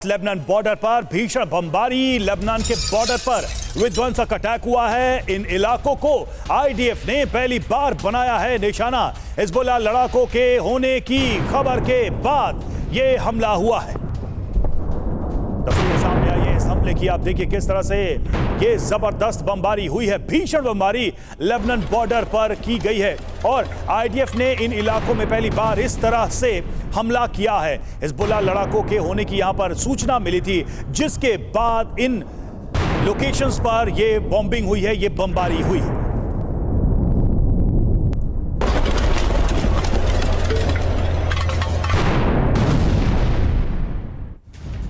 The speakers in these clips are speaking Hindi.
लेबनान बॉर्डर पर भीषण बमबारी। लेबनान के बॉर्डर पर विध्वंसक अटैक हुआ है। इन इलाकों को आईडीएफ ने पहली बार बनाया है निशाना। हिजबुल्लाह लड़ाकों के होने की खबर के बाद यह हमला हुआ है। तस्वीरें सामने आई है इस हमले की। आप देखिए किस तरह से ये जबरदस्त बमबारी हुई है। भीषण बमबारी लेबनान बॉर्डर पर की गई है और आईडीएफ ने इन इलाकों में पहली बार इस तरह से हमला किया है। हिजबुल्लाह लड़ाकों के होने की यहां पर सूचना मिली थी, जिसके बाद इन लोकेशंस पर ये बॉम्बिंग हुई है, ये बमबारी हुई है।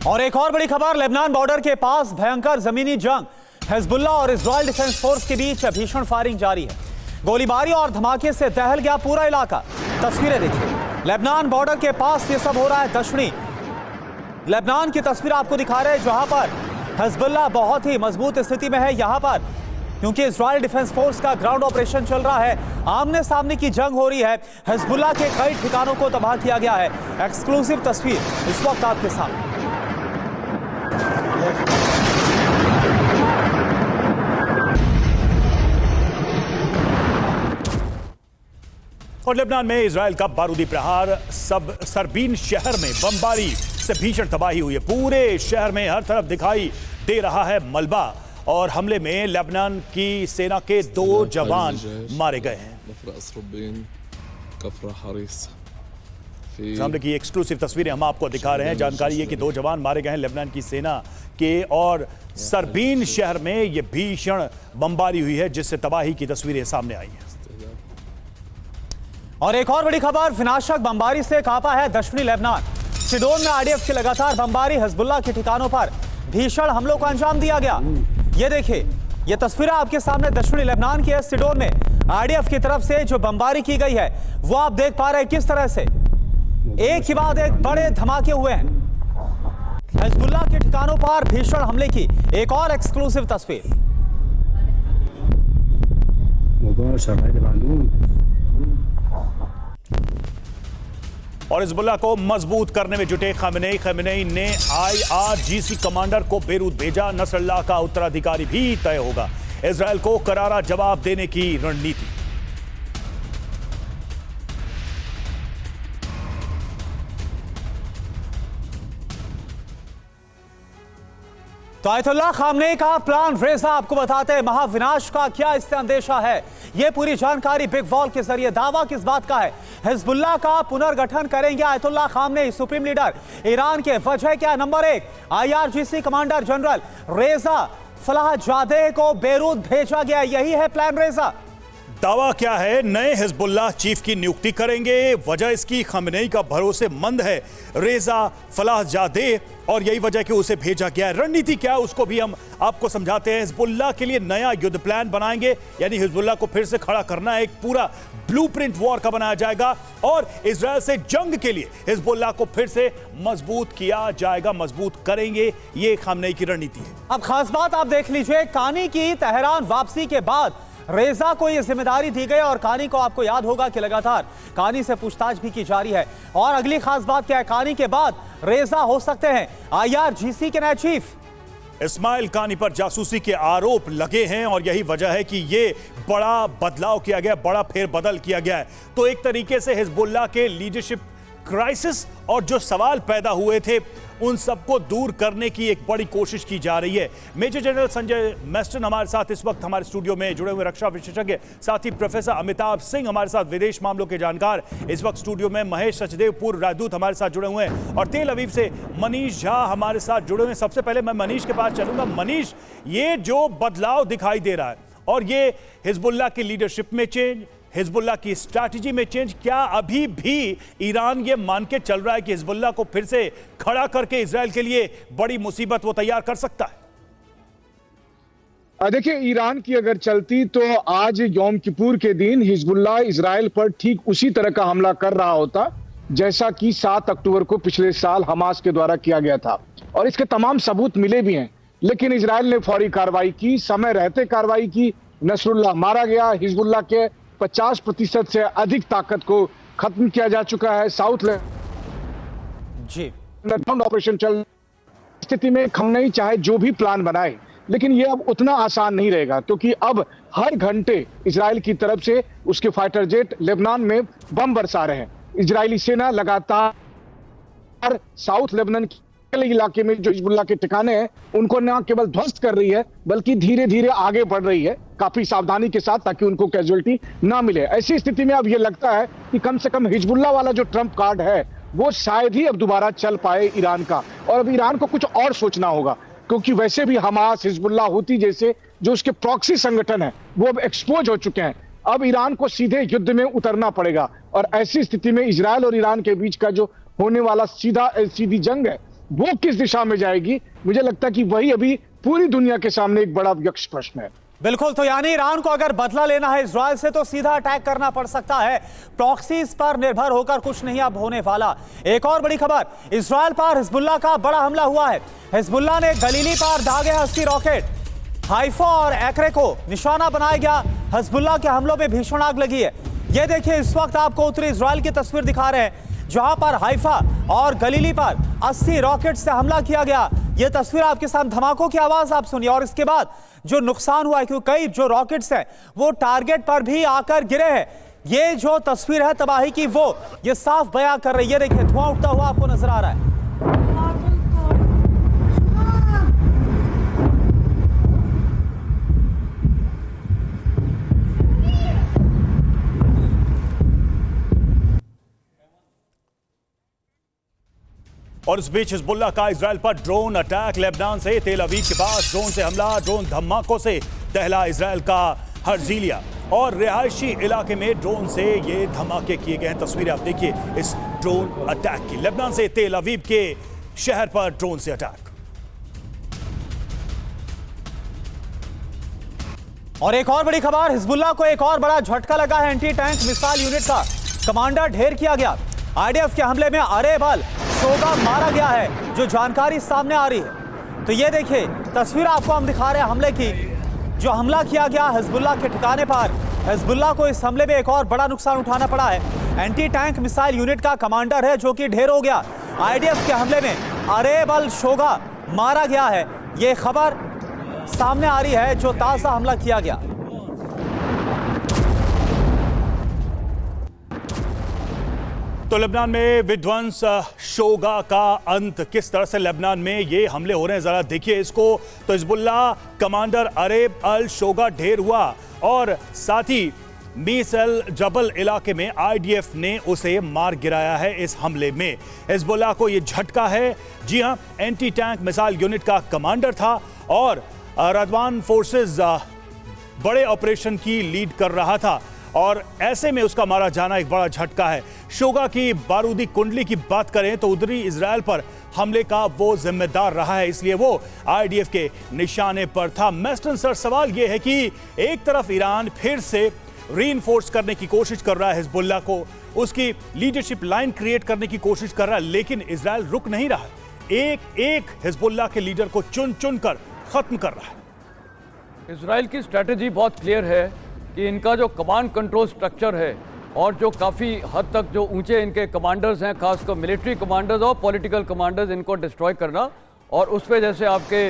और एक और बड़ी खबर, लेबनान बॉर्डर के पास भयंकर जमीनी जंग। हिजबुल्लाह और इजराइल डिफेंस फोर्स के बीच भीषण फायरिंग जारी है। गोलीबारी और धमाके से दहल गया पूरा इलाका। तस्वीरें देखिए, लेबनान बॉर्डर के पास ये सब हो रहा है। दक्षिणी लेबनान की तस्वीर आपको दिखा रहे हैं, जहां पर हिजबुल्लाह बहुत ही मजबूत स्थिति में है। यहां पर क्योंकि इजराइल डिफेंस फोर्स का ग्राउंड ऑपरेशन चल रहा है, आमने सामने की जंग हो रही है। हिजबुल्लाह के कई ठिकानों को तबाह किया गया है। एक्सक्लूसिव तस्वीर इस वक्त आपके सामने। और लेबनान में इजराइल का बारूदी प्रहार। सब सरबीन शहर में बमबारी से भीषण तबाही हुई है। पूरे शहर में हर तरफ दिखाई दे रहा है मलबा। और हमले में लेबनान की सेना के 2 जवान मारे गए हैं। हमले की एक्सक्लूसिव तस्वीरें हम आपको दिखा रहे हैं। जानकारी है कि 2 जवान मारे गए हैं लेबनान की सेना के। और सरबीन शहर में यह भीषण बमबारी हुई है, जिससे तबाही की तस्वीरें सामने आई हैं। और एक और बड़ी खबर, विनाशक बमबारी से कांपा है दक्षिणी लेबनान। सिडोन में आईडीएफ की लगातार बमबारी, हिजबुल्लाह के ठिकानों पर भीषण हमलों को अंजाम दिया गया। ये देखिए, ये तस्वीरें आपके सामने दक्षिणी लेबनान की है। सिडोन में आईडीएफ की तरफ से जो बमबारी की गई है, वो आप देख पा रहे हैं किस तरह से एक के बाद एक बड़े धमाके हुए हैं। हिजबुल्लाह के ठिकानों पर भीषण हमले की एक और एक्सक्लूसिव तस्वीर। और हिजबुल्लाह को मजबूत करने में जुटे खमेनेई ने आईआरजीसी कमांडर को बेरूत भेजा। नसरल्लाह का उत्तराधिकारी भी तय होगा। इजरायल को करारा जवाब देने की रणनीति। तो आयतुल्लाह खामनेई का प्लान रेजा आपको बताते हैं। महाविनाश का क्या इससे अंदेशा है, यह पूरी जानकारी बिग वॉल के जरिए। दावा किस बात का है? हिजबुल्लाह का पुनर्गठन करेंगे Ayatollah Khamenei, supreme leader Iran के। वजह क्या? नंबर 1, आईआरजीसी कमांडर जनरल रेजा फलाहजादेह को बेरूत भेजा गया। यही है प्लान रेजा। दावा क्या है? नए हिजबुल्लाह चीफ की नियुक्ति करेंगे। वजह इसकी खमेनेई का भरोसेमंद है रेजा फलाहजादेह, और यही वजह कि उसे भेजा गया है। रणनीति क्या है उसको भी हम आपको समझाते हैं। हिजबुल्लाह के लिए नया युद्ध प्लान बनाएंगे, यानी हिजबुल्लाह को फिर से खड़ा करना है। एक पूरा ब्लूप्रिंट वॉर का बनाया जाएगा और इजरायल से जंग के लिए हिजबुल्लाह को फिर से मजबूत किया जाएगा, मजबूत करेंगे। ये खामनेई की रणनीति है। अब खास बात आप देख लीजिए, कानी की तेहरान वापसी के बाद रेजा को यह जिम्मेदारी दी गई। और कानी को आपको याद होगा कि लगातार कानी से पूछताछ भी की जा रही है। और अगली खास बात क्या है, कानी के बाद रेजा हो सकते हैं आईआरजीसी के नए चीफ। इस्माइल कानी पर जासूसी के आरोप लगे हैं और यही वजह है कि ये बड़ा बदलाव किया गया, बड़ा फेरबदल किया गया है। तो एक तरीके से हिजबुल्लाह के लीडरशिप क्राइसिस और जो सवाल पैदा हुए थे, उन सबको दूर करने की एक बड़ी कोशिश की जा रही है। मेजर जनरल संजय मेस्टन हमारे साथ इस वक्त हमारे स्टूडियो में जुड़े हुए, रक्षा विशेषज्ञ। साथ ही प्रोफेसर अमिताभ सिंह हमारे साथ, विदेश मामलों के जानकार, इस वक्त स्टूडियो में। महेश सचदेव, पूर्व राजदूत, हमारे साथ जुड़े हुए हैं। और तेल अवीव से मनीष झा हमारे साथ जुड़े हुए हैं। सबसे पहले मैं मनीष के पास चलूंगा। मनीष, ये जो बदलाव दिखाई दे रहा है और ये हिजबुल्लाह की लीडरशिप में चेंज, हिजबुल्लाह की स्ट्रैटेजी में चेंज, क्या अभी भी ईरान ये मान के चल रहा है कि हिजबुल्लाह को फिर से खड़ा करके इजराइल के लिए बड़ी मुसीबत वो तैयार कर सकता है? देखिए, ईरान की अगर चलती तो आज यौम किपुर के दिन हिजबुल्लाह इजराइल पर ठीक उसी तरह का हमला कर रहा होता जैसा कि 7 अक्टूबर को पिछले साल हमास के द्वारा किया गया था। और इसके तमाम सबूत मिले भी हैं, लेकिन इजराइल ने फौरी कार्रवाई की, समय रहते कार्रवाई की। नसरुल्लाह मारा गया। हिजबुल्लाह के 50% से अधिक ताकत को खत्म किया जा चुका है। साउथ जी ऑपरेशन चल स्थिति में खमनेई चाहे जो भी प्लान बनाए, लेकिन ये अब उतना आसान नहीं रहेगा, क्योंकि अब हर घंटे इजराइल की तरफ से उसके फाइटर जेट लेबनान में बम बरसा रहे हैं। इजरायली सेना लगातार साउथ लेबनान के इलाके में जो हिजबुल्लाह के ठिकाने हैं उनको न केवल ध्वस्त कर रही है, बल्कि धीरे धीरे आगे बढ़ रही है काफी सावधानी के साथ, ताकि उनको कैजुअलिटी ना मिले। ऐसी स्थिति में अब ये लगता है कि कम से कम हिजबुल्लाह वाला जो ट्रम्प कार्ड है वो शायद ही अब दोबारा चल पाए ईरान का, और अब ईरान को कुछ और सोचना होगा, क्योंकि वैसे भी हमास, हिजबुल्लाह, हुती जैसे जो उसके प्रॉक्सी संगठन है वो अब एक्सपोज हो चुके हैं। अब ईरान को सीधे युद्ध में उतरना पड़ेगा, और ऐसी स्थिति में इजराइल और ईरान के बीच का जो होने वाला सीधी जंग है वो किस दिशा में जाएगी, मुझे लगता है कि वही अभी पूरी दुनिया के सामने एक बड़ा यक्ष प्रश्न है। बिल्कुल, तो यानी ईरान को अगर बदला लेना है इजराइल से तो सीधा अटैक करना पड़ सकता है। प्रॉक्सीज पर निर्भर होकर कुछ नहीं अब होने वाला। एक और बड़ी खबर, इजराइल पर हिजबुल्लाह का बड़ा हमला हुआ है। हिजबुल्लाह ने गलीली पर दागे 80 रॉकेट, हाइफा और एक्रे को निशाना बनाया गया। हिजबुल्लाह के हमलों में भीषण आग लगी है। ये देखिए, इस वक्त आपको उत्तरी इजराइल की तस्वीर दिखा रहे हैं, जहां पर हाइफा और गलीली पर 80 रॉकेट से हमला किया गया। ये तस्वीर आपके सामने, धमाकों की आवाज आप सुनिए, और इसके बाद जो नुकसान हुआ है, क्योंकि कई जो रॉकेट्स हैं वो टारगेट पर भी आकर गिरे हैं। ये जो तस्वीर है तबाही की, वो ये साफ बयां कर रही है। देखिए, धुआं उठता हुआ आपको नजर आ रहा है। और इस बीच हिजबुल्लाह का इजराइल पर ड्रोन अटैक, लेबनान से तेल अवीव के पास ड्रोन से हमला, ड्रोन धमाकों से दहला इजराइल का हर्जिलिया, और रिहायशी इलाके में ड्रोन से ये धमाके किए गए हैं। तस्वीरें आप देखिए इस ड्रोन अटैक की, लेबनान से तेल अवीव के शहर पर ड्रोन से अटैक। और एक और बड़ी खबर, हिजबुल्लाह को एक और बड़ा झटका लगा है। एंटी टैंक मिसाइल यूनिट का कमांडर ढेर किया गया। आईडीएफ के हमले में अरेबल शोगा मारा गया है, जो जानकारी सामने आ रही है। तो ये देखिए तस्वीर आपको हम दिखा रहे हैं हमले की, जो हमला किया गया हिजबुल्लाह के ठिकाने पर। हिजबुल्लाह को इस हमले में एक और बड़ा नुकसान उठाना पड़ा है। एंटी टैंक मिसाइल यूनिट का कमांडर है जो कि ढेर हो गया। आईडीएफ के हमले में अरेबल शोगा मारा गया है, ये खबर सामने आ रही है, जो ताजा हमला किया गया। तो लेबनान में विध्वंस, शोगा का अंत, किस तरह से लेबनान में ये हमले हो रहे हैं जरा देखिए इसको। तो हिजबुल्लाह कमांडर अरेब अल शोगा ढेर हुआ, और साथ ही मीसल जबल इलाके में आईडीएफ ने उसे मार गिराया है इस हमले में। हिजबुल्लाह को ये झटका है। जी हां, एंटी टैंक मिसाइल यूनिट का कमांडर था और रदवान फोर्सेस बड़े ऑपरेशन की लीड कर रहा था, और ऐसे में उसका मारा जाना एक बड़ा झटका है। शोगा की बारूदी कुंडली की बात करें तो उत्तरी इजराइल पर हमले का वो जिम्मेदार रहा है, इसलिए वो आईडीएफ के निशाने पर था। मेस्टन सर, सवाल ये है कि एक तरफ ईरान फिर से रीइंफोर्स करने की कोशिश कर रहा है हिजबुल्लाह को, उसकी लीडरशिप लाइन क्रिएट करने की कोशिश कर रहा है, लेकिन इजराइल रुक नहीं रहा, एक एक हिजबुल्लाह के लीडर को चुन चुन कर खत्म कर रहा है। इजराइल की स्ट्रैटेजी बहुत क्लियर है कि इनका जो कमांड कंट्रोल स्ट्रक्चर है, और जो काफ़ी हद तक जो ऊंचे इनके कमांडर्स हैं, खासकर मिलिट्री कमांडर्स और पॉलिटिकल कमांडर्स, इनको डिस्ट्रॉय करना। और उस पर जैसे आपके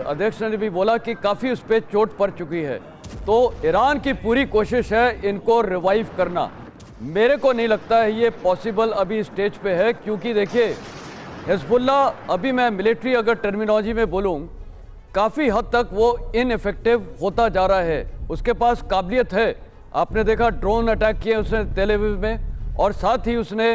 अध्यक्ष ने भी बोला कि काफ़ी उस पर चोट पड़ चुकी है, तो ईरान की पूरी कोशिश है इनको रिवाइव करना। मेरे को नहीं लगता है ये पॉसिबल अभी स्टेज पे है, क्योंकि देखिए हिजबुल्लाह अभी, मैं मिलिट्री अगर टर्मिनोलॉजी में बोलूँ, काफ़ी हद तक वो इनइफेक्टिव होता जा रहा है। उसके पास काबिलियत है, आपने देखा ड्रोन अटैक किए उसने तेल अवीव में, और साथ ही उसने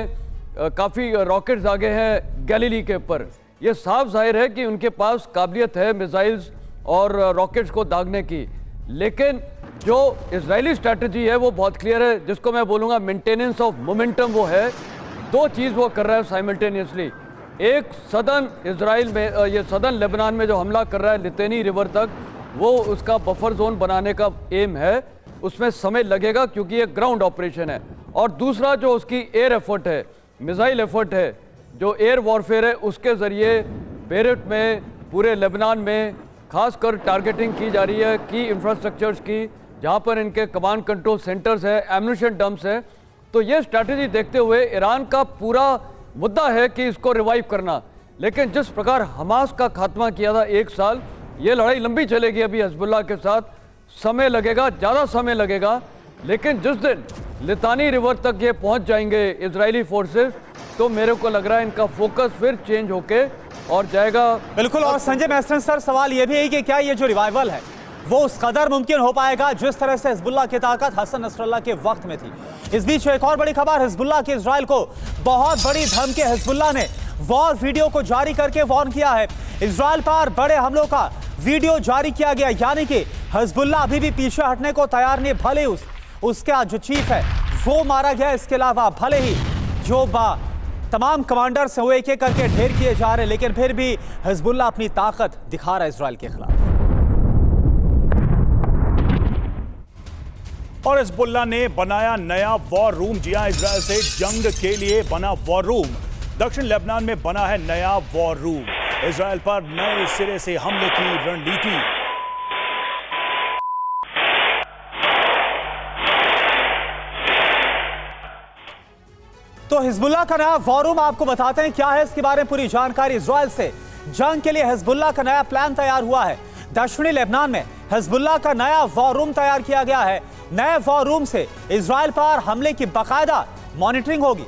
काफ़ी रॉकेट्स दागे हैं गैलीली के ऊपर। ये साफ जाहिर है कि उनके पास काबिलियत है मिसाइल्स और रॉकेट्स को दागने की। लेकिन जो इजरायली स्ट्रैटेजी है वो बहुत क्लियर है, जिसको मैं बोलूँगा मेंटेनेंस ऑफ मोमेंटम। वो है दो चीज़ वो कर रहा है साइमल्टेनियसली। एक सदर्न इजराइल में, ये सदर्न लेबनान में जो हमला कर रहा है लितेनी रिवर तक, वो उसका बफर जोन बनाने का एम है। उसमें समय लगेगा क्योंकि ये ग्राउंड ऑपरेशन है। और दूसरा जो उसकी एयर एफर्ट है, मिसाइल एफर्ट है, जो एयर वॉरफेयर है, उसके ज़रिए बेरूट में, पूरे लेबनान में खासकर टारगेटिंग की जा रही है की इंफ्रास्ट्रक्चर्स की, जहाँ पर इनके कमांड कंट्रोल सेंटर्स है, एम्यूनिशन डंप्स है। तो ये स्ट्रैटेजी देखते हुए ईरान का पूरा मुद्दा है कि इसको रिवाइव करना। लेकिन जिस प्रकार हमास का खात्मा किया था 1 साल, ये लड़ाई लंबी चलेगी अभी हिजबुल्लाह के साथ, समय लगेगा, ज़्यादा समय लगेगा। लेकिन जिस दिन लितानी रिवर तक ये पहुंच जाएंगे इजरायली फोर्सेस, तो मेरे को लग रहा है इनका फोकस फिर चेंज होके और जाएगा। बिल्कुल। और संजय मैस्टन सर, सवाल यह भी है कि क्या ये जो रिवाइवल है वो उस कदर मुमकिन हो पाएगा जिस तरह से हिजबुल्लाह की ताकत हसन नसरुल्लाह के वक्त में थी। इस बीच एक और बड़ी खबर, हिजबुल्लाह के इजराइल को बहुत बड़ी धमकी। हिजबुल्लाह ने वॉर वीडियो को जारी करके वार्न किया है। इजराइल पर बड़े हमलों का वीडियो जारी किया गया, यानी कि हिजबुल्लाह अभी भी पीछे हटने को तैयार नहीं। भले उसका जो चीफ है वो मारा गया, इसके अलावा भले ही जो तमाम कमांडर्स वो एक एक करके ढेर किए जा रहे हैं, लेकिन फिर भी हिजबुल्लाह अपनी ताकत दिखा रहा है इजराइल के खिलाफ। और हिजबुल्लाह ने बनाया नया वॉर रूम। जी हां, इजराइल से जंग के लिए बना वॉर रूम। दक्षिण लेबनान में बना है नया वॉर रूम। इजराइल पर नए सिरे से हमले की रणनीति। तो हिजबुल्लाह का नया वॉर रूम आपको बताते हैं क्या है, इसके बारे में पूरी जानकारी। इजराइल से जंग के लिए हिजबुल्लाह का नया प्लान तैयार हुआ है। दक्षिणी लेबनान में हिजबुल्लाह का नया वॉर रूम तैयार किया गया है। नए वॉर रूम से इजराइल पर हमले की बाकायदा मॉनिटरिंग होगी।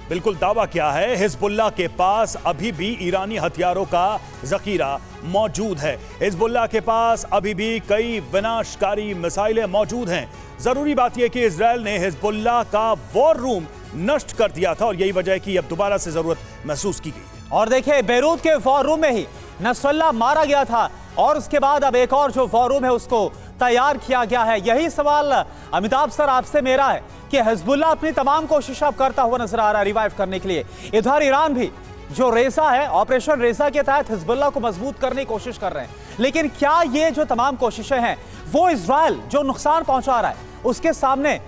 बिल्कुल दावा किया है, हिजबुल्लाह के पास अभी भी ईरानी हथियारों का जखीरा मौजूद है। हिजबुल्लाह के पास अभी भी कई विनाशकारी मिसाइलें मौजूद हैं। जरूरी बात यह कि इजराइल ने हिजबुल्लाह का वॉर रूम नष्ट कर दिया था और यही वजह है कि अब दोबारा से जरूरत महसूस की गई। और देखिए, बेरूत के वॉर रूम में ही नसरुल्लाह मारा गया था और उसके बाद अब एक और जो वॉर रूम है उसको तैयार किया गया है। यही सवाल अमिताभ सर आपसे मेरा है कि हिजबुल्लाह अपनी तमाम कोशिश अब करता हुआ नजर आ रहा है रिवाइव करने के लिए। इधर ईरान भी जो रेसा है, ऑपरेशन रेसा के तहत हिजबुल्लाह को मजबूत करने की कोशिश कर रहे हैं। लेकिन क्या ये जो तमाम कोशिशें हैं वो इजराइल जो नुकसान पहुंचा रहा है उसके सामने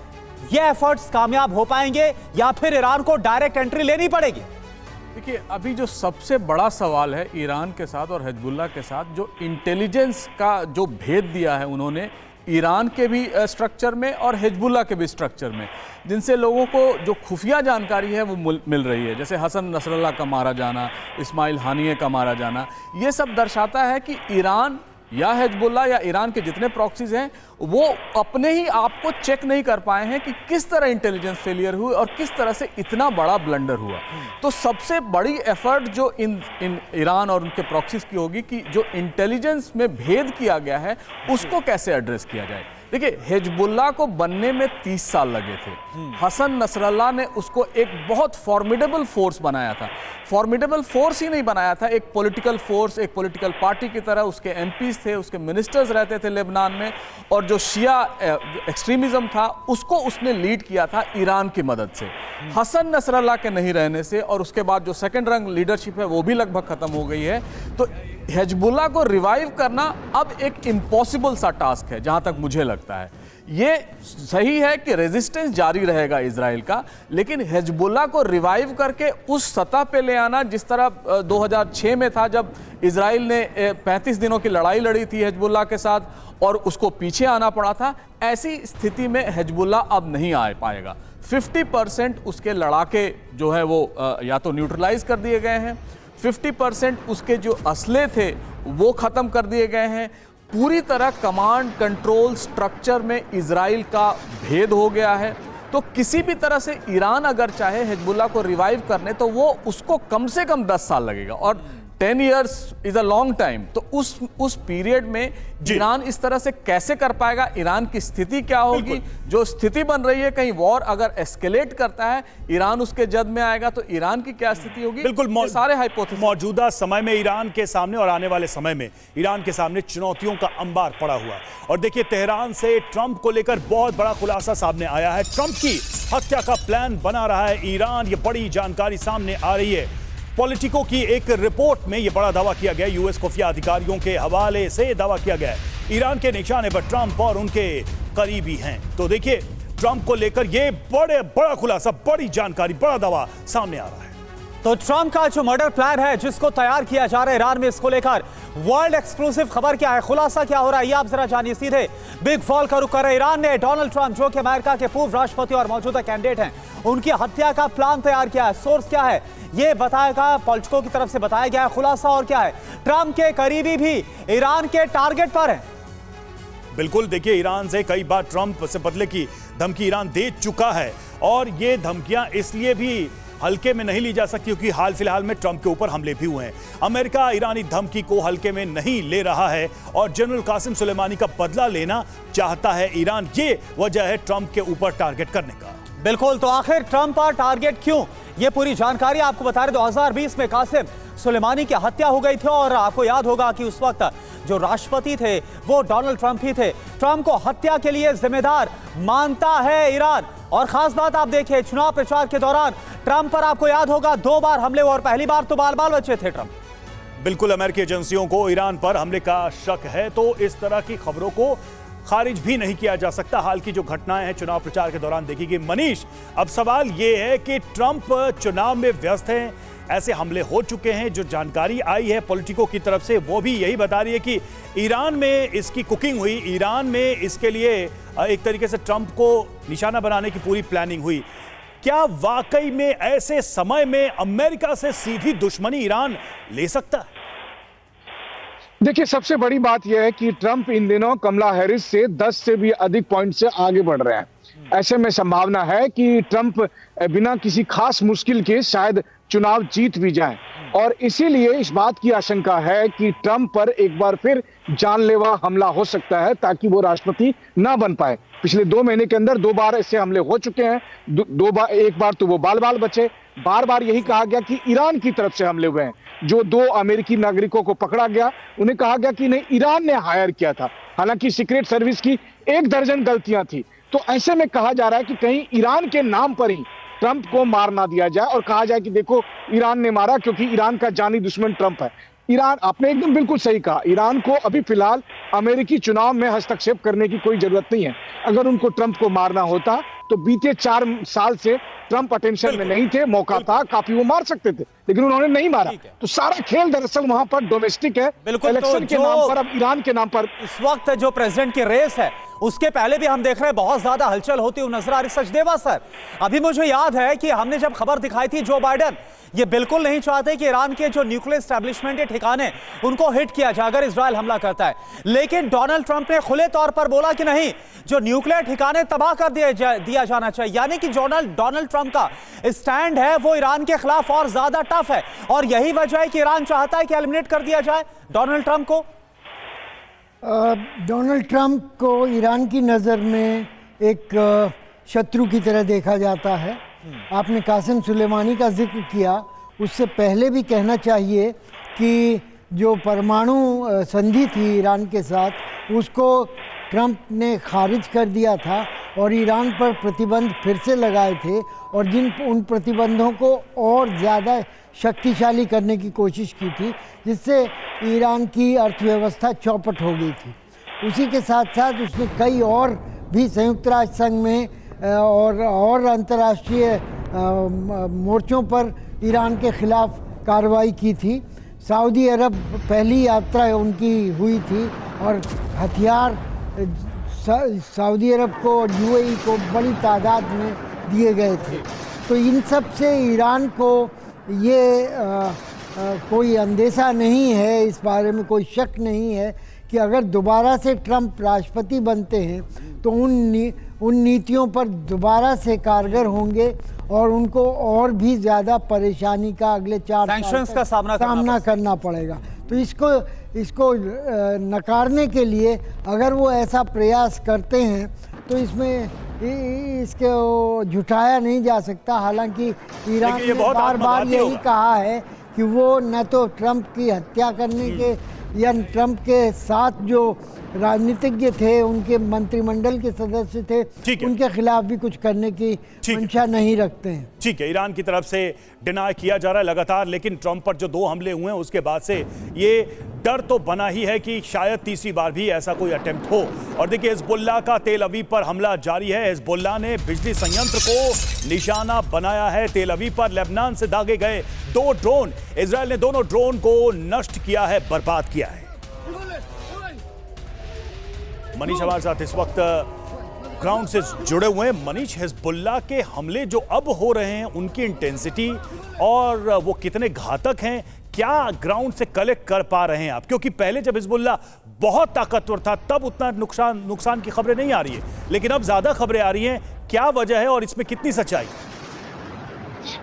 ये एफर्ट्स कामयाब हो पाएंगे या फिर ईरान को डायरेक्ट एंट्री लेनी पड़ेगी? देखिए, अभी जो सबसे बड़ा सवाल है ईरान के साथ और हिजबुल्लाह के साथ, जो इंटेलिजेंस का जो भेद दिया है उन्होंने ईरान के भी स्ट्रक्चर में और हिजबुल्लाह के भी स्ट्रक्चर में, जिनसे लोगों को जो खुफिया जानकारी है वो मिल रही है, जैसे हसन नसरुल्लाह का मारा जाना, इस्माइल हानिये का मारा जाना, ये सब दर्शाता है कि ईरान या हिजबुल्लाह या ईरान के जितने प्रॉक्सीज हैं वो अपने ही आप को चेक नहीं कर पाए हैं कि किस तरह इंटेलिजेंस फेलियर हुई और किस तरह से इतना बड़ा ब्लंडर हुआ। तो सबसे बड़ी एफर्ट जो इन ईरान और उनके प्रॉक्सीज की होगी कि जो इंटेलिजेंस में भेद किया गया है उसको कैसे एड्रेस किया जाए। देखिए, हिजबुल्लाह को बनने में 30 साल लगे थे। हसन नसरुल्लाह ने उसको एक बहुत फॉर्मिडेबल फोर्स बनाया था। फॉर्मिडेबल फोर्स ही नहीं बनाया था, एक पॉलिटिकल फोर्स, एक पॉलिटिकल पार्टी की तरह। उसके एमपीज थे, उसके मिनिस्टर्स रहते थे लेबनान में, और जो शिया एक्सट्रीमिज्म था उसको उसने लीड किया था ईरान की मदद से। हसन नसरुल्लाह के नहीं रहने से और उसके बाद जो सेकंड रंग लीडरशिप है वो भी लगभग खत्म हो गई है। तो हिजबुल्लाह को रिवाइव करना अब एक इम्पॉसिबल सा टास्क है जहां तक मुझे लगता है। ये सही है कि रेजिस्टेंस जारी रहेगा इजराइल का, लेकिन हिजबुल्लाह को रिवाइव करके उस सतह पे ले आना जिस तरह 2006 में था, जब इजराइल ने 35 दिनों की लड़ाई लड़ी थी हिजबुल्लाह के साथ और उसको पीछे आना पड़ा था, ऐसी स्थिति में हिजबुल्लाह अब नहीं आ पाएगा। 50% उसके लड़ाके जो है वो या तो न्यूट्रलाइज कर दिए गए हैं, 50% उसके जो असले थे वो ख़त्म कर दिए गए हैं। पूरी तरह कमांड कंट्रोल स्ट्रक्चर में इजराइल का भेद हो गया है। तो किसी भी तरह से ईरान अगर चाहे हिजबुल्लाह को रिवाइव करने तो वो उसको कम से कम 10 साल लगेगा, और 10 years is a long time. तो उस पीरियड में ईरान इस तरह से कैसे कर पाएगा, ईरान की स्थिति क्या होगी, जो स्थिति बन रही है, कहीं वॉर अगर एस्केलेट करता है, ईरान उसके जद में आएगा तो ईरान की क्या स्थिति होगी। बिल्कुल, सारे हाइपोथेसिस मौजूदा समय में ईरान के सामने और आने वाले समय में ईरान के सामने चुनौतियों का अंबार पड़ा हुआ। और देखिए, तेहरान से ट्रंप को लेकर बहुत बड़ा खुलासा सामने आया है। ट्रंप की हत्या का प्लान बना रहा है ईरान, ये बड़ी जानकारी सामने आ रही है। पॉलिटिको की एक रिपोर्ट में यह बड़ा दावा किया गया, यूएस खुफिया अधिकारियों के हवाले से दावा किया गया है ईरान के निशाने पर ट्रंप और उनके करीबी हैं। तो देखिए, ट्रंप को लेकर यह बड़ा खुलासा, बड़ी जानकारी, बड़ा दावा सामने आ रहा है। तो ट्रंप का जो मर्डर प्लान है जिसको तैयार किया जा रहा है ईरान में, इसको लेकर वर्ल्ड एक्सक्लूसिव खबर क्या है, खुलासा क्या हो रहा है, ये आप जरा जानिए सीधे बिग फॉल का रुख कर रहे हैं। ईरान ने डोनाल्ड ट्रंप जो कि अमेरिका के पूर्व राष्ट्रपति और मौजूदा कैंडिडेट हैं, उनकी हत्या का प्लान तैयार किया है। सोर्स क्या है ये बताएगा, पॉलिटिको की तरफ से बताया गया है। खुलासा और क्या है, ट्रंप के करीबी भी ईरान के टारगेट पर हैं। बिल्कुल, देखिए ईरान से कई बार ट्रंप से बदले की धमकी ईरान दे चुका है और ये धमकियां इसलिए भी हल्के में नहीं ली जा सकती क्योंकि हाल फिलहाल में ट्रंप के ऊपर हमले भी हुए हैं। अमेरिका ईरानी धमकी को हल्के में नहीं ले रहा है और जनरल कासिम सुलेमानी का बदला लेना चाहता है ईरान। ये वजह है ट्रंप के ऊपर टारगेट करने का। बिल्कुल, तो आखिर ट्रंप पर टारगेट क्यों, ये पूरी जानकारी आपको बता रहे। 2020 में कासिम सुलेमानी की हत्या हो गई थी और आपको याद होगा कि उस वक्त जो राष्ट्रपति थे वो डोनाल्ड ट्रंप ही थे। ट्रंप को हत्या के लिए जिम्मेदार मानता है ईरान। और खास बात आप देखिए, चुनाव प्रचार के दौरान ट्रंप पर आपको याद होगा 2 बार हमले हुए और पहली बार तो बाल बाल बचे थे ट्रंप। बिल्कुल, अमेरिकी एजेंसियों को ईरान पर हमले का शक है तो इस तरह की खबरों को खारिज भी नहीं किया जा सकता। हाल की जो घटनाएं हैं चुनाव प्रचार के दौरान देखी गई। मनीष, अब सवाल यह है कि ट्रंप चुनाव में व्यस्त हैं, ऐसे हमले हो चुके हैं। जो जानकारी आई है पॉलिटिको की तरफ से वो भी यही बता रही है कि ईरान में इसकी कुकिंग हुई, ईरान में इसके लिए एक तरीके से ट्रंप को निशाना बनाने की पूरी प्लानिंग हुई। क्या वाकई में ऐसे समय में अमेरिका से सीधी दुश्मनी ईरान ले सकता है? देखिए, सबसे बड़ी बात यह है कि ट्रंप इन दिनों कमला हैरिस से 10 से भी अधिक पॉइंट से आगे बढ़ रहे हैं। ऐसे में संभावना है कि ट्रंप बिना किसी खास मुश्किल के शायद चुनाव जीत भी जाएं और इसीलिए इस बात की आशंका है कि ट्रंप पर एक बार फिर जानलेवा हमला हो सकता है ताकि वो राष्ट्रपति ना बन पाए। पिछले 2 महीने के अंदर 2 बार ऐसे हमले हो चुके हैं। एक बार तो वो बाल बाल बचे। बार बार यही कहा गया कि ईरान की तरफ से हमले हुए हैं। जो 2 अमेरिकी नागरिकों को पकड़ा गया उन्हें कहा गया कि नहीं, ईरान ने हायर किया था, हालांकि सीक्रेट सर्विस की 1 दर्जन गलतियां थी। तो ऐसे में कहा जा रहा है कि कहीं ईरान के नाम पर ही ट्रंप को मार ना दिया जाए और कहा जाए कि देखो ईरान ने मारा क्योंकि ईरान का जानी दुश्मन ट्रंप है। ईरान, आपने एकदम बिल्कुल सही कहा, ईरान को अभी फिलहाल अमेरिकी चुनाव में हस्तक्षेप करने की कोई जरूरत नहीं है। अगर उनको ट्रंप को मारना होता तो बीते 4 साल से ट्रंप अटेंशन में नहीं थे, मौका था, काफी वो मार सकते थे, लेकिन उन्होंने नहीं मारा। तो सारा खेल दरअसल वहां पर डोमेस्टिक है, इलेक्शन के नाम पर, अब ईरान के नाम पर। इस वक्त जो प्रेसिडेंट की रेस है उसके पहले भी हम देख रहे हैं बहुत ज्यादा हलचल होती हुई नजर आ रही। सचदेवा सर, अभी मुझे याद है कि हमने जब खबर दिखाई थी जो बाइडेन ये बिल्कुल नहीं चाहते कि ईरान के जो न्यूक्लियर एस्टेब्लिशमेंट के ठिकाने उनको हिट किया जाए अगर इजराइल हमला करता है, लेकिन डोनाल्ड ट्रंप ने खुले तौर पर बोला कि नहीं, जो न्यूक्लियर ठिकाने तबाह कर दिया जाना चाहिए। यानी कि डोनाल्ड ट्रंप का स्टैंड है वो ईरान के खिलाफ और ज्यादा टफ है और यही वजह है कि ईरान चाहता है कि एलिमिनेट कर दिया जाए डोनाल्ड ट्रंप को। डोनाल्ड ट्रंप को ईरान की नज़र में एक शत्रु की तरह देखा जाता है। आपने कासिम सुलेमानी का जिक्र किया, उससे पहले भी कहना चाहिए कि जो परमाणु संधि थी ईरान के साथ उसको ट्रंप ने खारिज कर दिया था और ईरान पर प्रतिबंध फिर से लगाए थे और उन प्रतिबंधों को और ज़्यादा शक्तिशाली करने की कोशिश की थी जिससे ईरान की अर्थव्यवस्था चौपट हो गई थी। उसी के साथ साथ उसने कई और भी संयुक्त राष्ट्र संघ में और अंतर्राष्ट्रीय मोर्चों पर ईरान के खिलाफ कार्रवाई की थी। सऊदी अरब पहली यात्रा उनकी हुई थी और हथियार सऊदी अरब को और यूएई को बड़ी तादाद में दिए गए थे। तो इन सब से ईरान को ये कोई अंदेशा नहीं है, इस बारे में कोई शक नहीं है कि अगर दोबारा से ट्रंप राष्ट्रपति बनते हैं तो उन नीतियों पर दोबारा से कारगर होंगे और उनको और भी ज़्यादा परेशानी का अगले 4 साल का सामना करना पड़ेगा। तो इसको नकारने के लिए अगर वो ऐसा प्रयास करते हैं तो इसको झुठाया नहीं जा सकता। हालांकि ईरान ने बार यही कहा है कि वो न तो ट्रंप की हत्या करने के या ट्रंप के साथ जो राजनीतिज्ञ थे, उनके मंत्रिमंडल के सदस्य थे, ठीक है। उनके खिलाफ भी कुछ करने की ठीक है। मंशा नहीं रखते हैं। ठीक है, ईरान की तरफ से डिनाई किया जा रहा है लगातार, लेकिन ट्रंप पर जो 2 हमले हुए हैं उसके बाद से ये डर तो बना ही है कि शायद तीसरी बार भी ऐसा कोई अटेम्प्ट हो। और देखिए, हिजबुल्लाह का तेल अवीव पर हमला जारी है। हिजबुल्लाह ने बिजली संयंत्र को निशाना बनाया है। तेल अवीव पर लेबनान से दागे गए 2 ड्रोन, इजराइल ने दोनों ड्रोन को नष्ट किया है, बर्बाद किया है। मनीष हमारे साथ इस वक्त ग्राउंड से जुड़े हुए हैं। मनीष, हिजबुल्लाह के हमले जो अब हो रहे हैं उनकी इंटेंसिटी और वो कितने घातक हैं, क्या ग्राउंड से कलेक्ट कर पा रहे हैं आप? क्योंकि पहले जब हिजबुल्लाह बहुत ताकतवर था तब उतना नुकसान की खबरें नहीं आ रही है, लेकिन अब ज्यादा खबरें आ रही हैं। क्या वजह है और इसमें कितनी सच्चाई?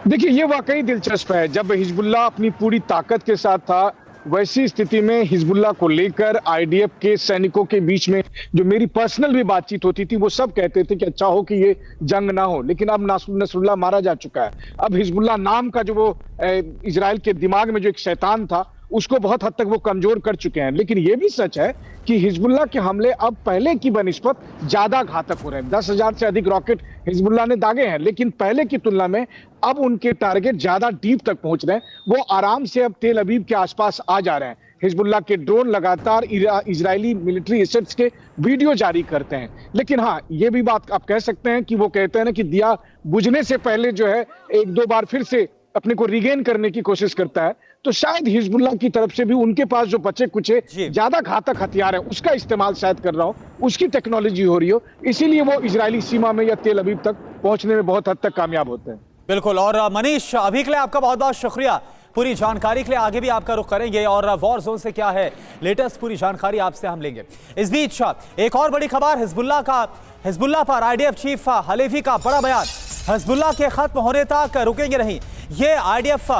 देखिए, ये वाकई दिलचस्प है। जब हिजबुल्लाह अपनी पूरी ताकत के साथ था, वैसी स्थिति में हिजबुल्लाह को लेकर आईडीएफ के सैनिकों के बीच में जो मेरी पर्सनल भी बातचीत होती थी, वो सब कहते थे कि अच्छा हो कि ये जंग ना हो। लेकिन अब नसरुल्लाह मारा जा चुका है। अब हिजबुल्लाह नाम का जो वो इजराइल के दिमाग में जो एक शैतान था, उसको बहुत हद तक वो कमजोर कर चुके हैं। लेकिन ये भी सच है कि हिजबुल्लाह के हमले अब पहले की बनिस्बत ज्यादा घातक हो रहे हैं। 10,000 से अधिक रॉकेट हिजबुल्लाह ने दागे हैं, लेकिन पहले की तुलना में अब उनके टारगेट ज्यादा डीप तक पहुंच रहे हैं। वो आराम से अब तेल अवीव के आसपास आ जा रहे हैं। हिजबुल्लाह के ड्रोन लगातार इजरायली मिलिट्री एसेट्स के वीडियो जारी करते हैं। लेकिन हाँ, ये भी बात आप कह सकते हैं कि वो कहते हैं ना कि दिया बुझने से पहले जो है 1-2 बार फिर से अपने को रिगेन करने की कोशिश करता है। तो शायद हिजबुल्लाह की तरफ से भी उनके पास जो बचे कुचे ज्यादा घातक हथियार है, उसका इस्तेमाल शायद कर रहा हो, उसकी टेक्नोलॉजी हो रही हो, इसीलिए वो इजरायली सीमा में या तेल अवीव तक पहुंचने में बहुत हद तक कामयाब होते हैं। बिल्कुल। और मनीष, अभी के लिए आपका बहुत बहुत शुक्रिया। पूरी जानकारी के लिए आगे भी आपका रुख करेंगे और वॉर जोन से क्या है लेटेस्ट पूरी जानकारी आपसे हम लेंगे। इस बीच एक और बड़ी खबर, हिजबुल्लाह पर आईडीएफ चीफ हलेवी का बड़ा बयान। हिजबुल्लाह के खत्म होने तक रुकेंगे नहीं, ये आईडीएफ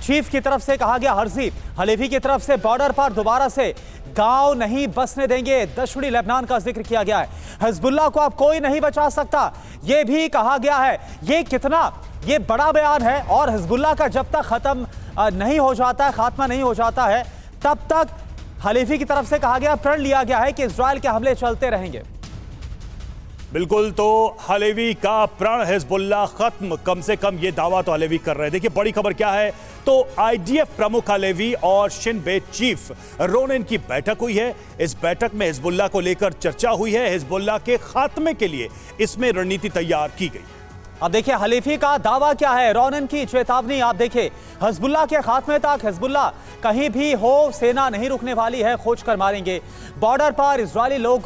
चीफ की तरफ से कहा गया हर्जी। हलेवी की तरफ से बॉर्डर पर दोबारा से गांव नहीं बसने देंगे, दक्षिणी लेबनान का जिक्र किया गया है। हिजबुल्लाह को अब कोई नहीं बचा सकता, यह भी कहा गया है। ये बड़ा बयान है और हिजबुल्लाह का जब तक खत्म नहीं हो जाता है, खात्मा नहीं हो जाता है, तब तक हलेवी की तरफ से कहा गया, प्रण लिया गया है कि इजराइल के हमले चलते रहेंगे। बिल्कुल, तो हलेवी का प्रण हिजबुल्लाह खत्म, कम से कम ये दावा तो हलेवी कर रहे हैं। देखिए, बड़ी खबर क्या है, तो आईडीएफ प्रमुख हलेवी और शिन बेत चीफ रोनेन की बैठक हुई है। इस बैठक में हिजबुल्लाह को लेकर चर्चा हुई है। हिजबुल्लाह के खात्मे के लिए इसमें रणनीति तैयार की गई। अब देखिए हलीफी का दावा क्या है, रोनेन की चेतावनी। आप देखिए, हिजबुल्लाह के खात्मे तक हिजबुल्लाह कहीं भी हो, सेना नहीं रुकने वाली है, खोज कर मारेंगे। बॉर्डर पर इजरायली लोग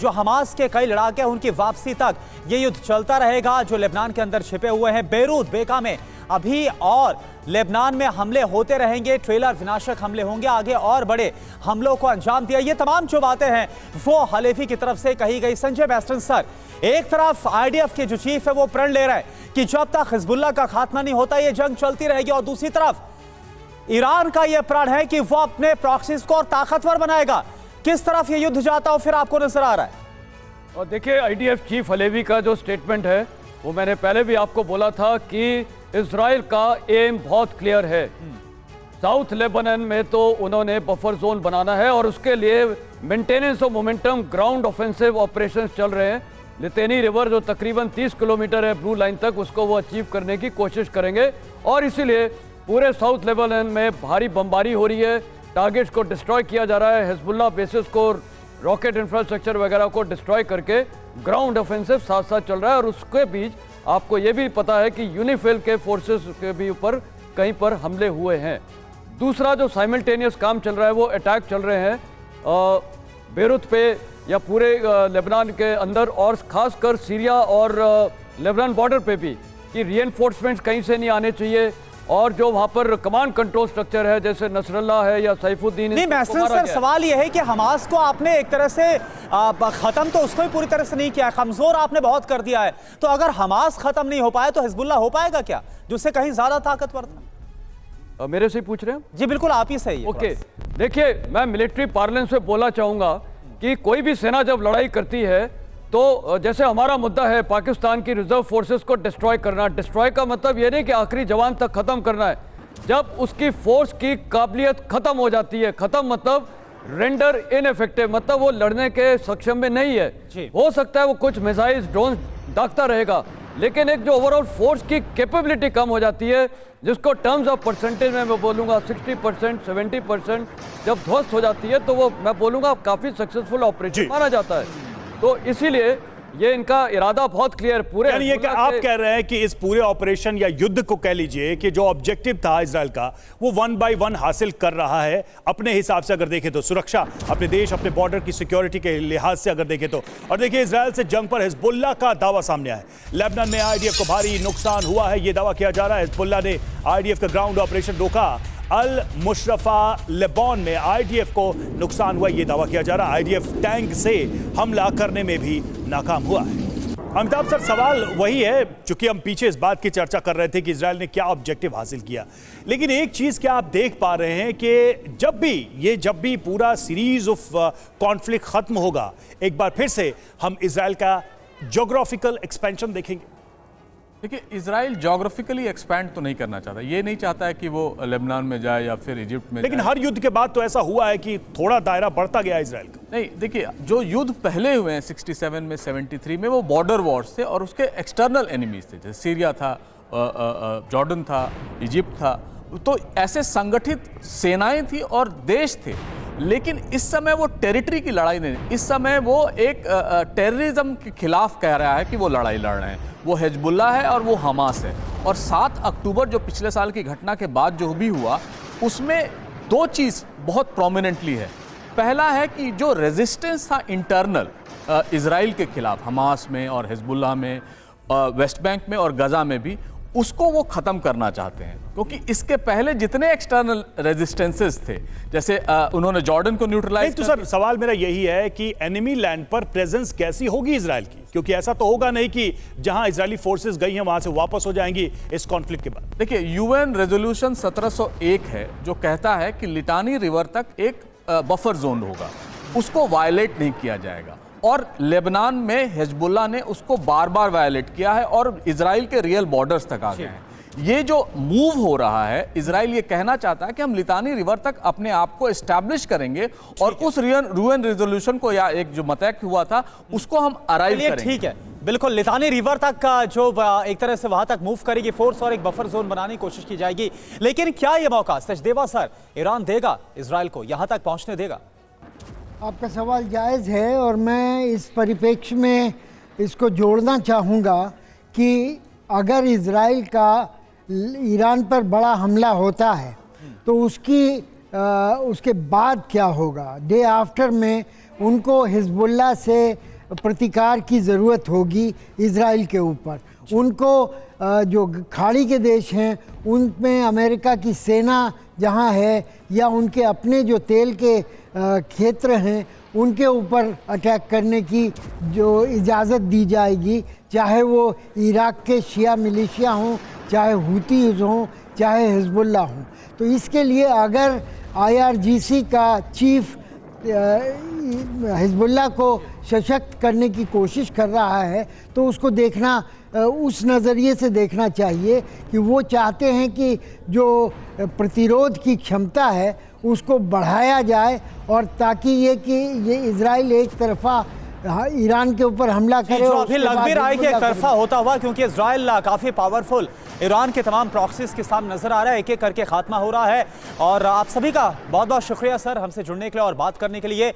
जो हमास के कई लड़ाके हैं, उनकी वापसी तक ये युद्ध चलता रहेगा जो लेबनान के अंदर छिपे हुए हैं। बेरूत, बेका में अभी और लेबनान में हमले होते रहेंगे, ट्रेलर विनाशक हमले होंगे, आगे और बड़े हमलों को अंजाम दिया। ये तमाम जो बातें हैं वो हलेफी की तरफ से कही गई। संजय बेस्टन सर, एक तरफ आईडीएफ के जो चीफ है वो प्रण ले रहे हैं कि जब तक हिजबुल्लाह का खात्मा नहीं होता ये जंग चलती रहेगी, और दूसरी तरफ ईरान का यह प्रण है कि वो अपने प्रॉक्सीज को और ताकतवर बनाएगा। किस तरफ ये युद्ध जाता हो फिर आपको नजर आ रहा है? और देखिए, आईडीएफ चीफ हलेवी का जो स्टेटमेंट है वो मैंने पहले भी आपको बोला था कि इजराइल का एम बहुत क्लियर है। साउथ लेबनान में तो उन्होंने बफर जोन बनाना है और उसके लिए maintenance of momentum ground offensive operations चल रहे हैं। लितेनी रिवर जो तकरीबन 30 किलोमीटर है ब्लू लाइन तक, उसको वो अचीव करने की कोशिश करेंगे और इसीलिए पूरे साउथ लेबनान में भारी बमबारी हो रही है, टारगेट्स को डिस्ट्रॉय किया जा रहा है। हिजबुल्लाह बेसिस को, रॉकेट इंफ्रास्ट्रक्चर वगैरह को डिस्ट्रॉय करके ग्राउंड ऑफेंसिव साथ साथ चल रहा है। और उसके बीच आपको ये भी पता है कि यूनिफिल के फोर्सेस के भी ऊपर कहीं पर हमले हुए हैं। दूसरा जो साइमल्टेनियस काम चल रहा है वो अटैक चल रहे हैं बेरूत पे या पूरे लेबनान के अंदर, और खासकर सीरिया और लेबनान बॉर्डर पे भी, कि रीएनफोर्समेंट्स कहीं से नहीं आने चाहिए। और जो वहां पर कमांड कंट्रोल स्ट्रक्चर है जैसे नसरल्लाह है या सैफुद्दीन, नहीं महसूस सर, सवाल यह है कि हमास को आपने एक तरह से खत्म तो उसको भी पूरी तरह से नहीं किया, कमजोर आपने बहुत कर दिया है। तो अगर हमास खत्म नहीं हो पाए तो हिजबुल्लाह हो पाएगा क्या, जो उससे कहीं ज्यादा ताकतवर था? मेरे से पूछ रहे हैं? जी बिल्कुल, आप ही सही है। ओके, देखिए, मैं मिलिट्री पार्लेंस में बोलना चाहूंगा कि कोई भी सेना जब लड़ाई करती है तो जैसे हमारा मुद्दा है पाकिस्तान की रिजर्व फोर्सेस को डिस्ट्रॉय करना। डिस्ट्रॉय का मतलब ये नहीं कि आखिरी जवान तक खत्म करना है। जब उसकी फोर्स की काबिलियत खत्म हो जाती है, खत्म मतलब रेंडर इनइफेक्टिव, मतलब वो लड़ने के सक्षम में नहीं जी। है। हो सकता है वो कुछ मिसाइल्स ड्रोन दागता रहेगा, लेकिन एक जो ओवरऑल फोर्स की कैपेबिलिटी कम हो जाती है, जिसको टर्म्स ऑफ परसेंटेज में मैं बोलूँगा 60%, 70% जब ध्वस्त हो जाती है, तो वो मैं बोलूँगा काफ़ी सक्सेसफुल ऑपरेशन माना जाता है। तो इसीलिए ये इनका इरादा बहुत क्लियर पूरे, यानी ये कि आप कह रहे हैं कि इस पूरे ऑपरेशन या युद्ध को कह लीजिए कि जो ऑब्जेक्टिव था इजराइल का, वो 1 by 1 हासिल कर रहा है अपने हिसाब से। अगर देखें तो सुरक्षा, अपने देश, अपने बॉर्डर की सिक्योरिटी के लिहाज से अगर देखें तो। और देखिए इजराइल से जंग पर हिजबुल्लाह का दावा सामने आया है। लेबनान में आईडीएफ को भारी नुकसान हुआ है, यह दावा किया जा रहा है। हिजबुल्लाह ने आईडीएफ का ग्राउंड ऑपरेशन रोका। अल मुशरफा लेबान में आईडीएफ को नुकसान हुआ, यह दावा किया जा रहा है। आईडीएफ टैंक से हमला करने में भी नाकाम हुआ है। अमिताभ सर, सवाल वही है, चूंकि हम पीछे इस बात की चर्चा कर रहे थे कि इजराइल ने क्या ऑब्जेक्टिव हासिल किया, लेकिन एक चीज क्या आप देख पा रहे हैं कि जब भी पूरा सीरीज ऑफ कॉन्फ्लिक्ट खत्म होगा, एक बार फिर से हम इजराइल का ज्योग्राफिकल एक्सपेंशन देखेंगे। देखिए, इजराइल ज्योग्राफिकली एक्सपैंड तो नहीं करना चाहता, ये नहीं चाहता है कि वो लेबनान में जाए या फिर इजिप्ट में लेकिन जाए। हर युद्ध के बाद तो ऐसा हुआ है कि थोड़ा दायरा बढ़ता गया इजराइल का। नहीं, देखिए, जो युद्ध पहले हुए हैं 67 में, 73 में, वो बॉर्डर वॉर्स थे और उसके एक्सटर्नल एनिमीज थे, जैसे सीरिया था, जॉर्डन था, इजिप्ट था। तो ऐसे संगठित सेनाएं थी और देश थे। लेकिन इस समय वो टेरिटरी की लड़ाई नहीं, इस समय वो एक टेररिज्म के खिलाफ कह रहा है कि वो लड़ाई लड़ रहे हैं। वो हिजबुल्लाह है और वो हमास है। और 7 अक्टूबर जो पिछले साल की घटना के बाद जो भी हुआ, उसमें 2 चीज़ बहुत प्रोमिनेंटली है। पहला है कि जो रेजिस्टेंस था इंटरनल इजराइल के खिलाफ, हमास में और हिजबुल्लाह में, वेस्ट बैंक में और गजा में भी, उसको वो ख़त्म करना चाहते हैं। क्योंकि इसके पहले जितने एक्सटर्नल रेजिस्टेंसेस थे, जैसे उन्होंने जॉर्डन को न्यूट्रलाइज तो सर, सवाल मेरा यही है कि एनिमी लैंड पर प्रेजेंस कैसी होगी इजराइल की, क्योंकि ऐसा तो होगा नहीं कि जहां इजरायली फोर्सेस गई हैं वहां से वापस हो जाएंगी इस कॉन्फ्लिक्ट के बाद। देखिए, यूएन रेजोल्यूशन 1701 है जो कहता है कि लिटानी रिवर तक एक बफर जोन होगा, उसको वायलेट नहीं किया जाएगा। और लेबनान में हिजबुल्लाह ने उसको बार बार वायलेट किया है और इजराइल के रियल बॉर्डर्स तक आ गए हैं। ये जो मूव हो रहा है, इजराइल ये कहना चाहता है कि हम लिटानी रिवर तक अपने आप को एस्टैब्लिश करेंगे और उस यूएन रेजोल्यूशन को, या एक जो मतय हुआ था, उसको हम अराइव करेंगे। ठीक है, बिल्कुल लिटानी रिवर तक का जो एक तरह से वहां तक मूव करेगी फोर्स और एक बफर जोन बनाने की कोशिश की जाएगी। लेकिन क्या यह मौका सचदेवा सर ईरान देगा, इजराइल को यहां तक पहुंचने देगा? आपका सवाल जायज़ है और मैं इस परिप्रेक्ष्य में इसको जोड़ना चाहूँगा कि अगर इजराइल का ईरान पर बड़ा हमला होता है तो उसके बाद क्या होगा। डे आफ्टर में उनको हिजबुल्लाह से प्रतिकार की ज़रूरत होगी इजराइल के ऊपर। उनको जो खाड़ी के देश हैं उनमें अमेरिका की सेना जहाँ है, या उनके अपने जो तेल के क्षेत्र हैं उनके ऊपर अटैक करने की जो इजाज़त दी जाएगी, चाहे वो इराक के शिया मिलिशिया हों, चाहे हुतीज़ हों, चाहे हिजबुल्लाह हों। तो इसके लिए अगर IRGC का चीफ हिजबुल्लाह को सशक्त करने की कोशिश कर रहा है, तो उसको देखना, उस नज़रिए से देखना चाहिए कि वो चाहते हैं कि जो प्रतिरोध की क्षमता है उसको बढ़ाया जाए, और ताकि ये इजराइल एक तरफा ईरान के ऊपर हमला करे। जो अभी लग भी रहा है कि एक तरफा होता हुआ, क्योंकि इजराइल काफ़ी पावरफुल ईरान के तमाम प्रॉक्सीज के सामने नजर आ रहा है, एक एक करके खात्मा हो रहा है। और आप सभी का बहुत बहुत शुक्रिया सर, हमसे जुड़ने के लिए और बात करने के लिए।